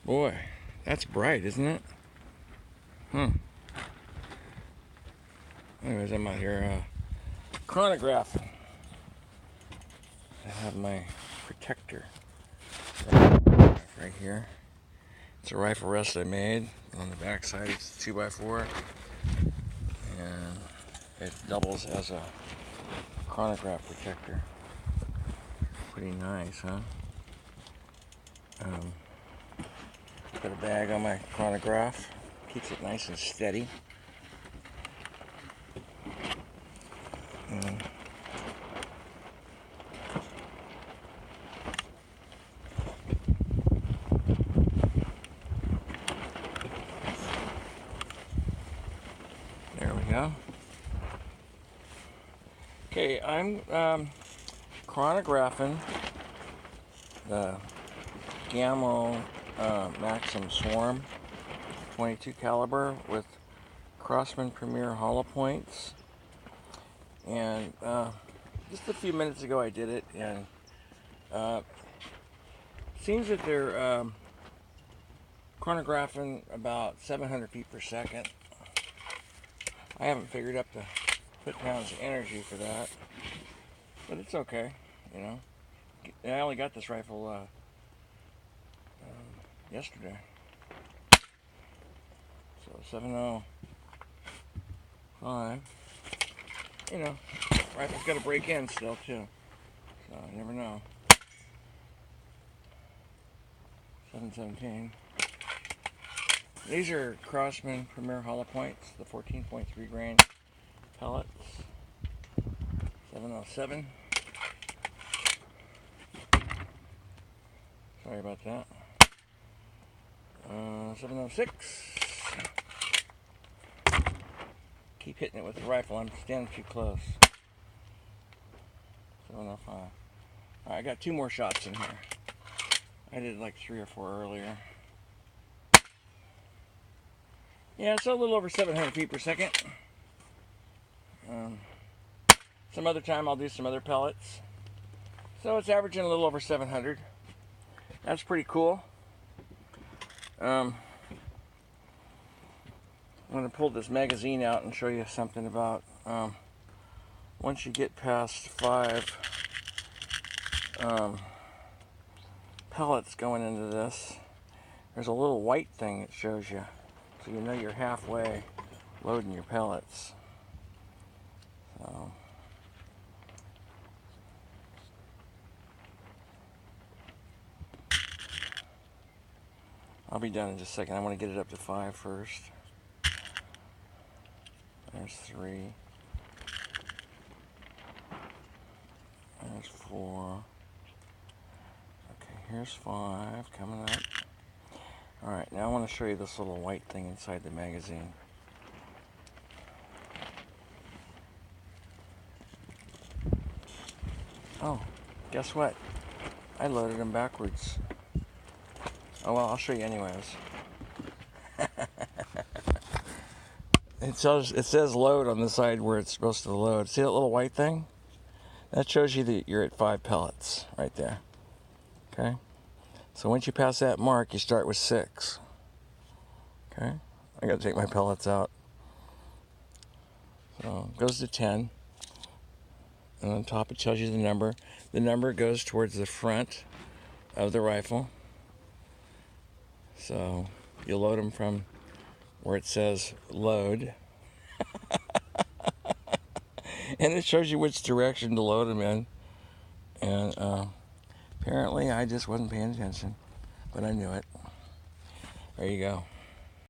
Boy, that's bright, isn't it? Anyways, I'm out here chronographing. I have my protector right here. It's a rifle rest I made. On the back side it's 2x4, and it doubles as a chronograph protector. Pretty nice, huh? Got a bag on my chronograph. Keeps it nice and steady. There we go. Okay, I'm chronographing the Gamo Maxxim Swarm 22 caliber with Crosman Pr Hollowpoints, and just a few minutes ago I did it, and seems that they're chronographing about 700 feet per second. I haven't figured up the foot-pounds of energy for that, but it's okay, you know. I only got this rifle yesterday, so 705. You know, rifle's got to break in still too, so you never know. 717. These are Crosman Pr Hollowpoints, the 14.3 grain pellets. 707. Sorry about that. 706. Keep hitting it with the rifle. I'm standing too close. 705. Alright, I got 2 more shots in here. I did like 3 or 4 earlier. Yeah, it's a little over 700 feet per second. Some other time I'll do some other pellets. So it's averaging a little over 700. That's pretty cool. I'm going to pull this magazine out and show you something about once you get past 5 pellets going into this, there's a little white thing that shows you, so you know you're halfway loading your pellets. So I'll be done in just a second. I want to get it up to 5 first. There's 3. There's 4. Okay, here's 5 coming up. Alright, now I want to show you this little white thing inside the magazine. Oh, guess what? I loaded them backwards. Oh well, I'll show you anyways. It says load on the side where it's supposed to load. See that little white thing? That shows you that you're at 5 pellets right there. Okay? So once you pass that mark, you start with 6. Okay? I gotta take my pellets out. So it goes to 10. And on top it tells you the number. The number goes towards the front of the rifle. So you load them from where it says load. And it shows you which direction to load them in. And apparently I just wasn't paying attention, but I knew it. There you go.